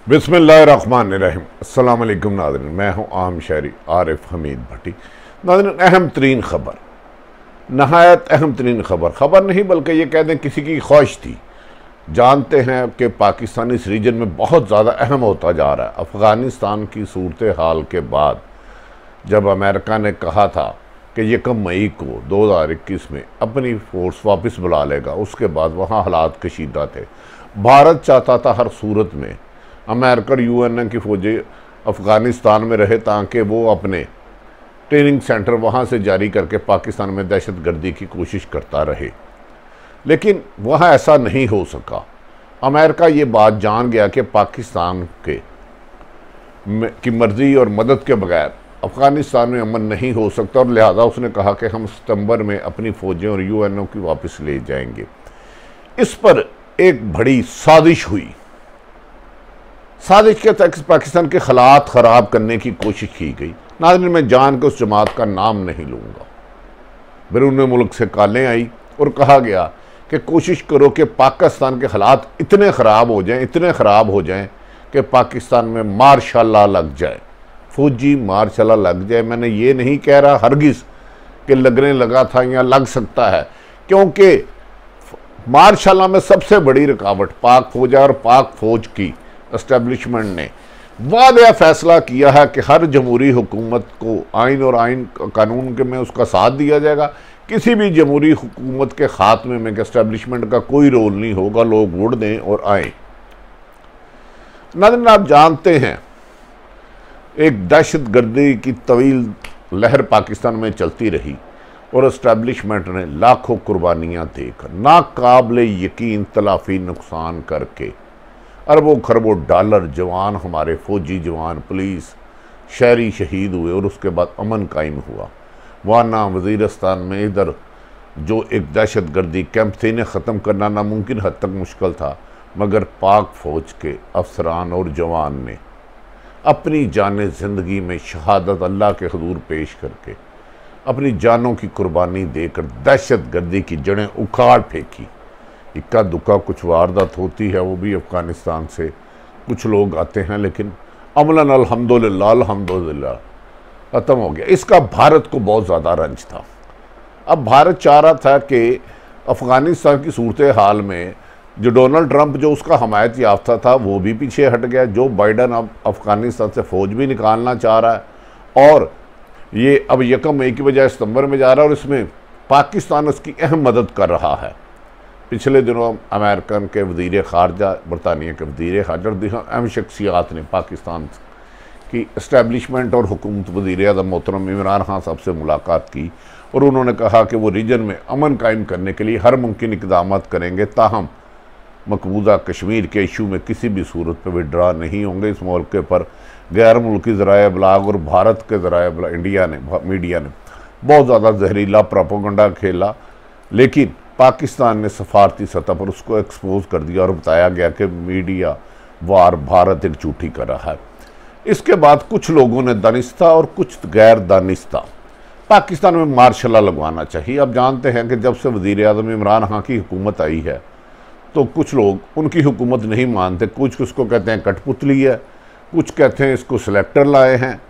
बिस्मिल्लाहिर्रहमानिर्रहीम। अस्सलाम वालेकुम नाज़रीन, मैं हूँ आम शहरी आरिफ हमीद भट्टी। नाज़रीन, अहम तरीन खबर, नहायत अहम तरीन खबर नहीं बल्कि ये कह दें किसी की ख्वाहिश थी। जानते हैं कि पाकिस्तान इस रीजन में बहुत ज़्यादा अहम होता जा रहा है। अफ़गानिस्तान की सूरत हाल के बाद जब अमेरिका ने कहा था कि 1 मई को 2021 में अपनी फ़ोर्स वापस बुला लेगा, उसके बाद वहाँ हालात कशीदा थे। भारत चाहता था हर सूरत में अमेरिका और यूएन की फ़ौजें अफ़गानिस्तान में रहे ताकि वो अपने ट्रेनिंग सेंटर वहाँ से जारी करके पाकिस्तान में दहशत गर्दी की कोशिश करता रहे, लेकिन वहाँ ऐसा नहीं हो सका। अमेरिका ये बात जान गया कि पाकिस्तान की मर्ज़ी और मदद के बगैर अफ़गानिस्तान में अमन नहीं हो सकता, और लिहाजा उसने कहा कि हम सितंबर में अपनी फ़ौजें और यूएनओ की वापस ले जाएंगे। इस पर एक बड़ी साजिश हुई। साजिश के तहत पाकिस्तान के हालात ख़राब करने की कोशिश की गई। नाज़रीन, मैं जान के उस जमात का नाम नहीं लूँगा। बैरून मुल्क से कॉलें आई और कहा गया कि कोशिश करो कि पाकिस्तान के हालात इतने ख़राब हो जाएं कि पाकिस्तान में मार्शल लॉ लग जाए, फौजी मार्शल लॉ लग जाए। मैंने ये नहीं कह रहा हरगिज़ कि लगने लगा था या लग सकता है, क्योंकि मार्शल लॉ में सबसे बड़ी रुकावट पाक फौज है, और पाक फौज की एस्टेब्लिशमेंट ने वादा फैसला किया है कि हर जमहूरी हुकूमत को आइन और आइन कानून के में उसका साथ दिया जाएगा। किसी भी जमहूरी हुकूमत के खात्मे में एस्टेब्लिशमेंट का कोई रोल नहीं होगा, लोग वोट दें और आए। नाज़रीन, आप जानते हैं एक दहशत गर्दी की तवील लहर पाकिस्तान में चलती रही और एस्टेब्लिशमेंट ने लाखों कुर्बानियाँ देकर नाकाबिले यकीन तलाफी नुकसान करके अरबों खरबों डॉलर जवान, हमारे फौजी जवान, पुलिस, शहरी शहीद हुए, और उसके बाद अमन कायम हुआ। वाना वज़ीरिस्तान में इधर जो एक दहशत गर्दी कैंप थे, इन्हें ख़त्म करना नामुमकिन हद तक मुश्किल था, मगर पाक फ़ौज के अफसरान और जवान ने अपनी जान ज़िंदगी में शहादत अल्लाह के हुज़ूर पेश करके अपनी जानों की कुर्बानी देकर दहशत गर्दी की जड़ें उखाड़ फेंकी। इक्का दुक्का कुछ वारदात होती है, वो भी अफ़गानिस्तान से कुछ लोग आते हैं, लेकिन अमलन अल्हम्दुलिल्लाह ख़त्म हो गया। इसका भारत को बहुत ज़्यादा रंज था। अब भारत चाह रहा था कि अफ़गानिस्तान की सूरत हाल में जो डोनाल्ड ट्रंप जो उसका हमायत याफ्ता था वो भी पीछे हट गया। जो बाइडन अब अफ़गानिस्तान से फ़ौज भी निकालना चाह रहा है, और ये अब 1 मई की बजाय सितंबर में जा रहा है, और इसमें पाकिस्तान उसकी अहम मदद कर रहा है। पिछले दिनों अमेरिकन के वज़ीर ख़ारजा, बरतानिया के वज़ीर ख़ारजा और अहम शख्सियात ने पाकिस्तान की इस्टेब्लिशमेंट और हुकूमत वज़ीर आज़म मोहतरम इमरान खान साहब से मुलाकात की, और उन्होंने कहा कि वो रीजन में अमन कायम करने के लिए हर मुमकिन इक़दाम करेंगे, ताहम मकबूजा कश्मीर के इशू में किसी भी सूरत पर विड्रा नहीं होंगे। इस मौके पर गैर मुल्की ज़राए अबलाग और भारत के ज़राए अबलाग मीडिया ने बहुत ज़्यादा जहरीला प्रोपेगेंडा खेला, लेकिन पाकिस्तान ने सफारती सतह पर उसको एक्सपोज कर दिया और बताया गया कि मीडिया वार भारत एक झूठी कर रहा है। इसके बाद कुछ लोगों ने दानिस्ता और कुछ गैर दानिस्ता पाकिस्तान में मार्शल लॉ लगवाना चाहिए। अब जानते हैं कि जब से वज़ीर आज़म इमरान खान की हुकूमत आई है तो कुछ लोग उनकी हुकूमत नहीं मानते। कुछ उसको कहते हैं कठपुतली है, कुछ कहते हैं इसको सिलेक्टर लाए हैं,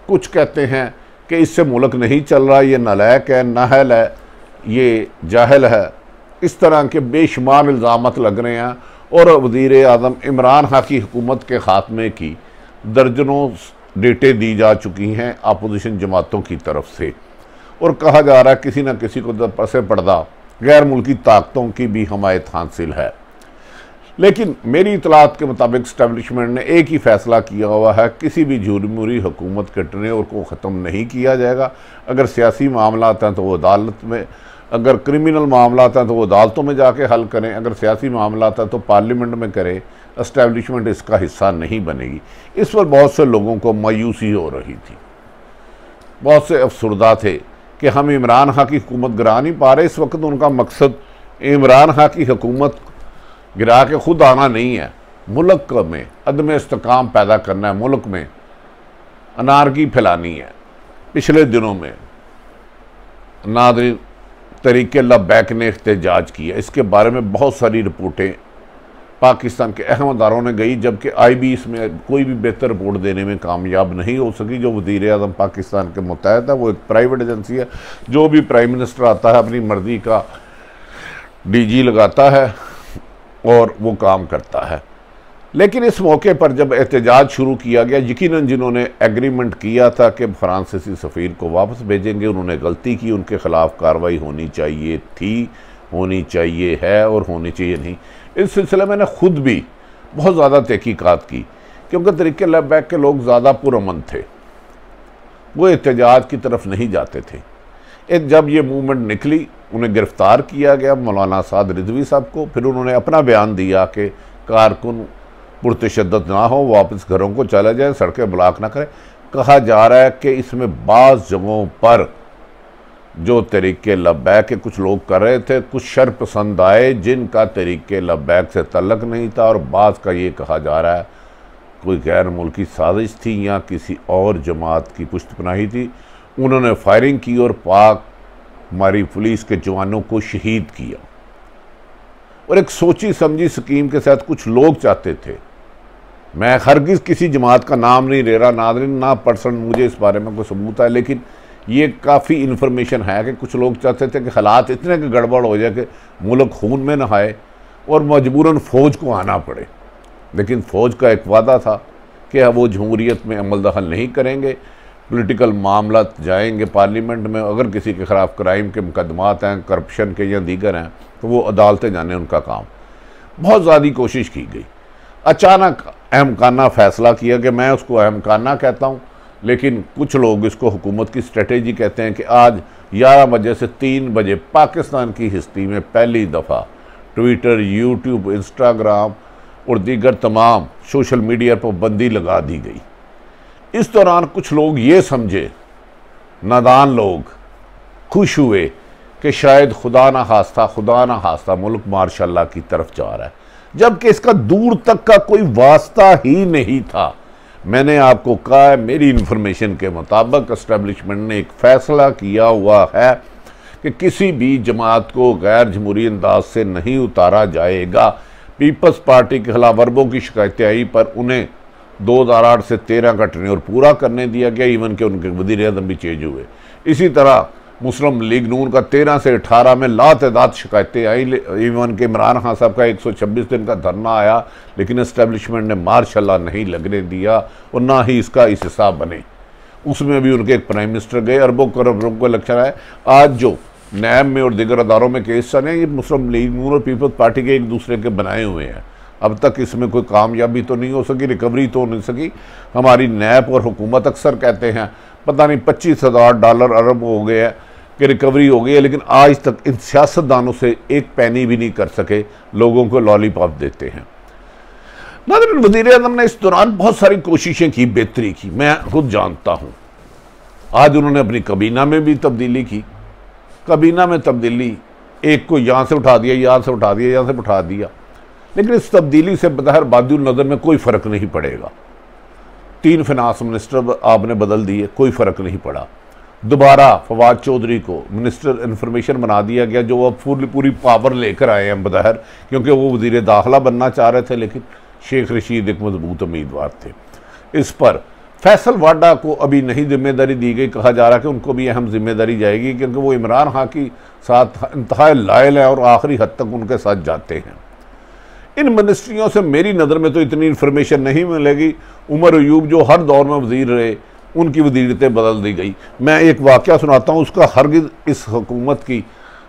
कुछ कहते हैं कि इससे मुल्क नहीं चल रहा, ये नालायक है, नाहल है, ये जाहिल है। इस तरह के बेशुमार इल्ज़ामात लग रहे हैं, और वज़ीर आज़म इमरान खान की हुकूमत के ख़ात्मे की दर्जनों डेटें दी जा चुकी हैं अपोजिशन जमातों की तरफ से, और कहा जा रहा है किसी न किसी को पसे पर्दा गैर मुल्की ताकतों की भी हमायत हासिल है। लेकिन मेरी इतलात के मुताबिक इस्टेब्लिशमेंट ने एक ही फ़ैसला किया हुआ है, किसी भी जमहूरी हुकूमत के टर्नओवर को ख़त्म नहीं किया जाएगा। अगर सियासी मामला हैं तो वो अदालत में, अगर क्रिमिनल मामला हैं तो वो अदालतों में जाके हल करें, अगर सियासी मामला हैं तो पार्लियामेंट में करें। एस्टेब्लिशमेंट इसका हिस्सा नहीं बनेगी। इस पर बहुत से लोगों को मायूसी हो रही थी, बहुत से अफसरदा थे कि हम इमरान खान की हुकूमत गिरा नहीं पा रहे। इस वक्त उनका मकसद इमरान खान की हुकूमत गिरा के खुद आना नहीं है, मुल्क में अदम इस्तेकाम पैदा करना है, मुल्क में अनारकी फैलानी है। पिछले दिनों में नाज़रीन तहरीक लबैक ने एहतजाज किया, इसके बारे में बहुत सारी रिपोर्टें पाकिस्तान के अहम अदारों ने गई, जबकि IB इसमें कोई भी बेहतर रिपोर्ट देने में कामयाब नहीं हो सकी। जो वज़ीर आज़म पाकिस्तान के मुतहद है वो एक प्राइवेट एजेंसी है, जो भी प्राइम मिनिस्टर आता है अपनी मर्ज़ी का DG लगाता है और वो काम करता है। लेकिन इस मौके पर जब एहतजाज शुरू किया गया, यकीनन जिन्होंने एग्रीमेंट किया था कि फ्रांसीसी सफ़ीर को वापस भेजेंगे, उन्होंने गलती की, उनके ख़िलाफ़ कार्रवाई होनी चाहिए थी, होनी चाहिए है और होनी चाहिए नहीं। इस सिलसिले में मैंने ख़ुद भी बहुत ज़्यादा तहकीकात की, क्योंकि तरीके लैबैक के लोग ज़्यादा पुरअमन थे, वो एहतजाज की तरफ नहीं जाते थे। जब ये मूवमेंट निकली, उन्हें गिरफ़्तार किया गया, मौलाना साद रिजवी साहब को। फिर उन्होंने अपना बयान दिया कि कारकुन पुरतशद्दद ना हो, वापस घरों को चला जाए, सड़कें ब्लॉक ना करें। कहा जा रहा है कि इसमें बाज़ जगहों पर जो तरीके लब्बैक के कुछ लोग कर रहे थे, कुछ शर पसंद आए जिनका तरीके लब्बैक से तल्लक नहीं था, और बाज़ का ये कहा जा रहा है कोई गैर मुल्की साजिश थी या किसी और जमात की पुष्टपनाही थी। उन्होंने फायरिंग की और पाक हमारी पुलिस के जवानों को शहीद किया। और एक सोची समझी स्कीम के साथ कुछ लोग चाहते थे, मैं हरगिज़ किसी जमात का नाम नहीं ले रहा नाज़रीन, ना पर्सन मुझे इस बारे में कोई सबूत है, लेकिन ये काफ़ी इन्फॉर्मेशन है कि कुछ लोग चाहते थे कि हालात इतने के गड़बड़ हो जाए कि मुल्क खून में नहाए और मजबूरन फ़ौज को आना पड़े। लेकिन फ़ौज का एक वादा था कि वो जमहूरियत में अमल दखल नहीं करेंगे, पॉलिटिकल मामला जाएंगे पार्लियामेंट में, अगर किसी के ख़िलाफ़ क्राइम के मुकदमात हैं, करप्शन के या दीगर हैं, तो वो अदालतें जाने उनका काम। बहुत ज़्यादा कोशिश की गई। अचानक अहमकाना फ़ैसला किया कि मैं उसको अहमकाना कहता हूँ, लेकिन कुछ लोग इसको हुकूमत की स्ट्रेटेजी कहते हैं कि आज 11 बजे से 3 बजे पाकिस्तान की हिस्ट्री में पहली दफ़ा ट्विटर, यूट्यूब, इंस्टाग्राम और दीगर तमाम सोशल मीडिया पर पाबंदी लगा दी गई। इस दौरान कुछ लोग ये समझे, नादान लोग खुश हुए कि शायद खुदा ना खास्ता मुल्क मार्शाल्लाह की तरफ जा रहा है, जबकि इसका दूर तक का कोई वास्ता ही नहीं था। मैंने आपको कहा है, मेरी इंफॉर्मेशन के मुताबिक एस्टेब्लिशमेंट ने एक फ़ैसला किया हुआ है कि किसी भी जमात को गैर जमहूरी अंदाज से नहीं उतारा जाएगा। पीपल्स पार्टी के खिलाफ अरबों की शिकायतें आई, पर उन्हें 2008 से 13 का टेन्योर पूरा करने दिया गया, इवन के उनके वज़ीर आज़म भी चेंज हुए। इसी तरह मुस्लिम लीग नून का 13 से 18 में लातदाद शिकायतें आई, इवन के इमरान खान साहब का 126 दिन का धरना आया, लेकिन एस्टेब्लिशमेंट ने मार्शल्लाह नहीं लगने दिया और ना ही इसका हिस्सा बने। उसमें भी उनके एक प्राइम मिनिस्टर गए, अरबों करोड़ों को इलेक्शन आए। आज जो नैब में और दीगर अदारों में केस चले, ये मुस्लिम लीग नून और पीपल्स पार्टी के एक दूसरे के बनाए हुए हैं। अब तक इसमें कोई कामयाबी तो नहीं हो सकी, रिकवरी तो नहीं सकी। हमारी नैब और हुकूमत अक्सर कहते हैं पता नहीं $25,000 अरब हो गए हैं कि रिकवरी हो गई है, लेकिन आज तक इन सियासतदानों से एक पैनी भी नहीं कर सके, लोगों को लॉलीपॉप देते हैं। नाज़रीन, वज़ीर आज़म ने इस दौरान बहुत सारी कोशिशें की, बेहतरी की, मैं खुद जानता हूँ। आज उन्होंने अपनी कबीना में भी तब्दीली की। कबीना में तब्दीली, एक को यहाँ से उठा दिया, यहाँ से उठा दिया, यहाँ से उठा दिया, लेकिन इस तब्दीली से बज़ाहिर बादिउल नज़र में कोई फ़र्क नहीं पड़ेगा। 3 फिनांस मिनिस्टर आपने बदल दिए, कोई फ़र्क नहीं पड़ा। दोबारा फवाद चौधरी को मिनिस्टर इन्फॉर्मेशन बना दिया गया, जो अब पूरी पावर लेकर आए हैं बज़ाहिर, क्योंकि वो वज़ीर दाखिला बनना चाह रहे थे, लेकिन शेख रशीद एक मजबूत उम्मीदवार थे। इस पर फैसल वाडा को अभी नहीं जिम्मेदारी दी गई, कहा जा रहा कि उनको भी अहम जिम्मेदारी जाएगी, क्योंकि वो इमरान खान की साथ इंतहा लायल हैं और आखिरी हद तक उनके साथ जाते हैं। इन मिनिस्ट्रियों से मेरी नज़र में तो इतनी इन्फॉर्मेशन नहीं मिलेगी। उमर अयूब जो हर दौर में वज़ीर रहे, उनकी वज़ीरतें बदल दी गई। मैं एक वाक़या सुनाता हूँ, उसका हरगिज़ इस हुकूमत की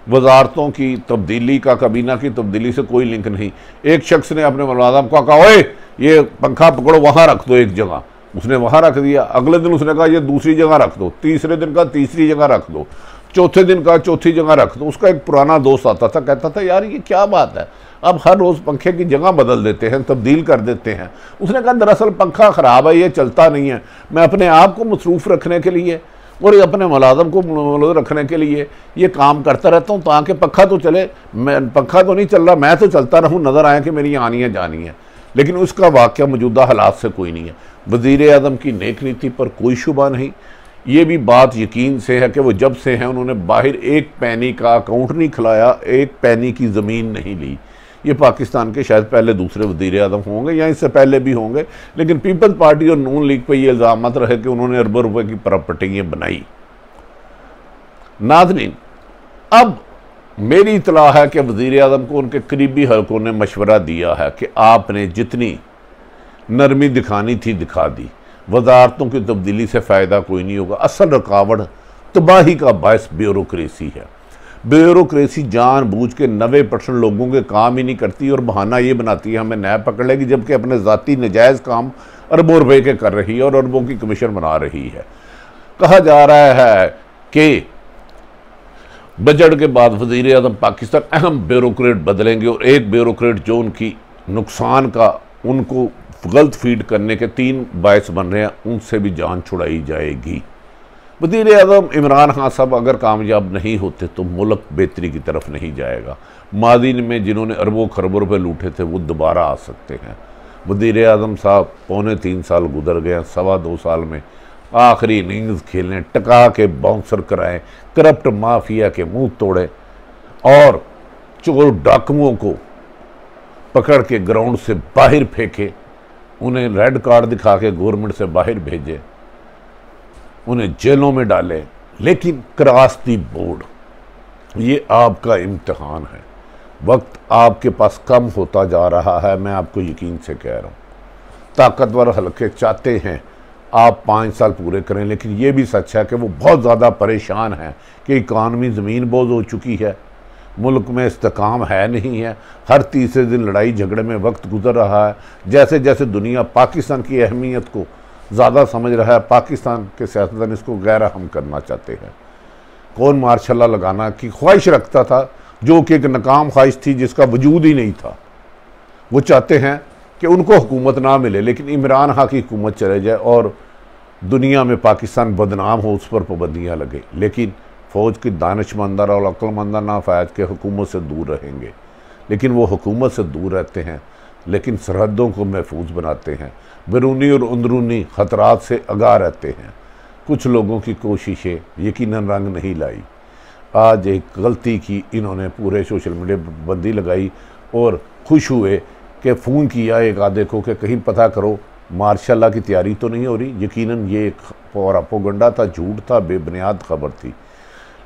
वजारतों की तब्दीली का, कबीना की तब्दीली से कोई लिंक नहीं। एक शख्स ने अपने मुलाज़म को कहा, ओए ये पंखा पकड़ो, वहाँ रख दो एक जगह, उसने वहाँ रख दिया। अगले दिन उसने कहा ये दूसरी जगह रख दो, तीसरे दिन का तीसरी जगह रख दो, चौथे दिन का चौथी जगह रख दो। उसका एक पुराना दोस्त आता था, कहता था यार ये क्या बात है, अब हर रोज़ पंखे की जगह बदल देते हैं, तब्दील कर देते हैं। उसने कहा दरअसल पंखा ख़राब है, ये चलता नहीं है, मैं अपने आप को मसरूफ़ रखने के लिए और अपने मुलाज़म को रखने के लिए ये काम करता रहता हूँ, ताकि पंखा तो चले, मैं पंखा तो नहीं चल रहा, मैं तो चलता रहूँ, नज़र आए कि मेरी आनी है जानी है। लेकिन उसका वाक़या मौजूदा हालात से कोई नहीं है। वज़ीर आज़म की नेक नीति पर कोई शुबा नहीं। ये भी बात यकीन से है कि वो जब से हैं उन्होंने बाहर एक पैनी का अकाउंट नहीं खुलाया, एक पैनी की ज़मीन नहीं ली। ये पाकिस्तान के शायद पहले दूसरे वज़ीर आज़म होंगे या इससे पहले भी होंगे, लेकिन पीपल्स पार्टी और नून लीग पर ये इल्ज़ाम रहे कि उन्होंने अरबों रुपए की प्रॉपर्टियाँ बनाई। नाज़रीन, अब मेरी इतला है कि वज़ीर आज़म को उनके करीबी हलकों ने मशवरा दिया है कि आपने जितनी नरमी दिखानी थी दिखा दी, वजारतों की तब्दीली से फ़ायदा कोई नहीं होगा। असल रुकावट तबाही का बायस ब्यूरोक्रेसी है। ब्यूरोक्रेसी जानबूझ के 90% लोगों के काम ही नहीं करती और बहाना ये बनाती है हमें नैब पकड़ लेगी, जबकि अपने ज़ाती नजायज़ काम अरबों रुपए के कर रही है और अरबों की कमीशन बना रही है। कहा जा रहा है कि बजट के बाद वज़ीर आज़म पाकिस्तान अहम ब्यूरोक्रेट बदलेंगे और एक ब्यूरोक्रेट जो उनकी नुकसान का उनको गलत फीड करने के 3 बायस बन रहे हैं, उनसे भी जान छुड़ाई जाएगी। वज़ीर आज़म इमरान खान साहब अगर कामयाब नहीं होते तो मुल्क बेहतरी की तरफ नहीं जाएगा। माजी में जिन्होंने अरबों खरबों रुपये लूटे थे वो दोबारा आ सकते हैं। वज़ीर आज़म साहब 3.25 साल गुजर गए, 2.25 साल में आखिरी इनिंग्स खेलें, टका के बाउंसर कराएं, करप्ट माफिया के मुंह तोड़े और चोर डाकुओं को पकड़ के ग्राउंड से बाहर फेंके, उन्हें रेड कार्ड दिखा के गवर्नमेंट से बाहर भेजे, उन्हें जेलों में डाले। लेकिन क्रॉस दी बोर्ड, ये आपका इम्तिहान है। वक्त आपके पास कम होता जा रहा है, मैं आपको यकीन से कह रहा हूँ। ताकतवर हलके चाहते हैं आप 5 साल पूरे करें, लेकिन ये भी सच है कि वो बहुत ज़्यादा परेशान हैं कि इकानमी ज़मीन बोझ हो चुकी है, मुल्क में इस्तेकाम है नहीं है, हर तीसरे दिन लड़ाई झगड़े में वक्त गुजर रहा है। जैसे जैसे दुनिया पाकिस्तान की अहमियत को ज़्यादा समझ रहा है, पाकिस्तान के सियासतदान इसको गैर अहम करना चाहते हैं। कौन मार्शल लगाना की ख्वाहिश रखता था, जो कि एक नाकाम ख्वाहिश थी जिसका वजूद ही नहीं था। वो चाहते हैं कि उनको हुकूमत ना मिले, लेकिन इमरान खान की हुकूमत चले जाए और दुनिया में पाकिस्तान बदनाम हो, उस पर पाबंदियाँ लगे। लेकिन फ़ौज की दानिशमंदार और अक्लमंदार नाफायद के हुकूमत से दूर रहेंगे, लेकिन वो हुकूमत से दूर रहते हैं लेकिन सरहदों को महफूज बनाते हैं, बैरूनी और अंदरूनी ख़तरात से आगाह रहते हैं। कुछ लोगों की कोशिशें यकीनन रंग नहीं लाई। आज एक गलती की इन्होंने पूरे सोशल मीडिया पर बंदी लगाई और खुश हुए कि फ़ोन किया एक आधे को कि कहीं पता करो मार्शल की तैयारी तो नहीं हो रही। यकीनन ये एक प्रोपेगेंडा था, झूठ था, बेबुनियाद खबर थी।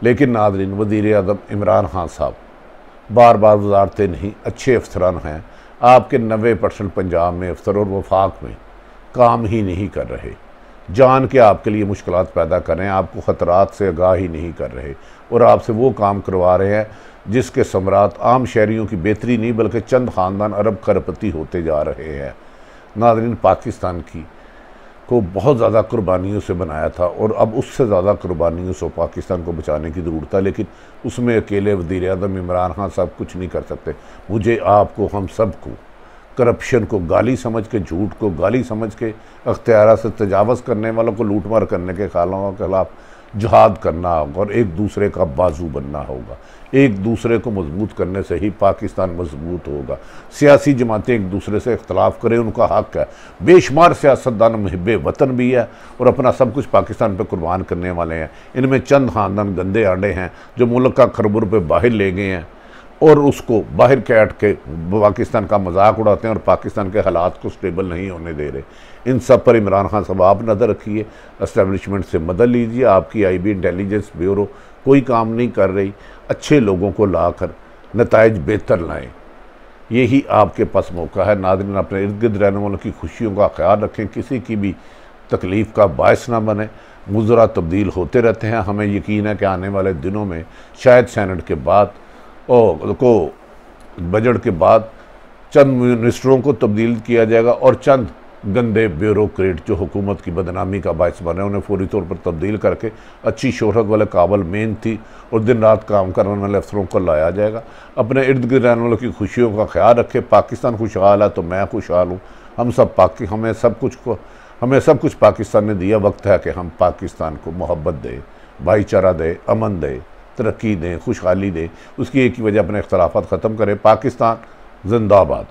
लेकिन नाज़रीन, वज़ीर आज़म इमरान खान साहब बार बार वजारतें नहीं, अच्छे अफसरान हैं। आपके 90% पंजाब में अफसर और वफाक में काम ही नहीं कर रहे, जान के आपके लिए मुश्किलात पैदा कर रहे हैं, आपको ख़तरात से आगाह ही नहीं कर रहे और आपसे वो काम करवा रहे हैं जिसके समरात आम शहरियों की बेहतरी नहीं बल्कि चंद ख़ानदान अरब खरबपति होते जा रहे हैं। नाज़रीन, पाकिस्तान की को बहुत ज़्यादा कुर्बानियों से बनाया था और अब उससे ज़्यादा कुर्बानियों से पाकिस्तान को बचाने की ज़रूरत है, लेकिन उसमें अकेले वज़ीर आज़म इमरान खान साहब कुछ नहीं कर सकते। मुझे, आपको, हम सब को करप्शन को गाली समझ के, झूठ को गाली समझ के, अख्तियार से तजावज़ करने वालों को लूटमार करने के खिलाफ जहाद करना होगा और एक दूसरे का बाजू बनना होगा। एक दूसरे को मजबूत करने से ही पाकिस्तान मजबूत होगा। सियासी जमातें एक दूसरे से इख्तलाफ करें, उनका हक़ है। बेशुमार सियासतदान मुहिब्बे वतन भी है और अपना सब कुछ पाकिस्तान पर कुर्बान करने वाले हैं। इनमें चंद खानदान गंदे आंडे हैं जो मुल्क का खरबों रुपये बाहर ले गए हैं और उसको बाहर कैट के पाकिस्तान का मजाक उड़ाते हैं और पाकिस्तान के हालात को स्टेबल नहीं होने दे रहे। इन सब पर इमरान खान साहब आप नज़र रखिए, एस्टेब्लिशमेंट से मदद लीजिए। आपकी IB इंटेलिजेंस ब्यूरो कोई काम नहीं कर रही, अच्छे लोगों को लाकर नताइज बेहतर लाएँ, यही आपके पास मौका है। नाज़रीन, अपने इर्द गिर्द रहने वालों की खुशियों का ख्याल रखें, किसी की भी तकलीफ़ का बायस ना बने। मुज़रा तब्दील होते रहते हैं, हमें यकीन है कि आने वाले दिनों में शायद सेनेट के बाद बजट के बाद चंद मिनिस्टरों को तब्दील किया जाएगा और चंद गंदे ब्यूरोक्रेट जो हुकूमत की बदनामी का बायस बने उन्हें फौरी तौर पर तब्दील करके अच्छी शोहरत वाले काबिल मेहनती और दिन रात काम करने वाले अफसरों को लाया जाएगा। अपने इर्द गिर्द रहने वालों की खुशियों का ख्याल रखें। पाकिस्तान खुशहाल है तो मैं खुशहाल हूँ। हमें सब कुछ पाकिस्तान ने दिया। वक्त है कि हम पाकिस्तान को मोहब्बत दें, भाईचारा दें, अमन दें, तरक्की दें, खुशहाली दें। उसकी एक ही वजह अपने इख्तलाफात ख़त्म करें। पाकिस्तान जिंदाबाद।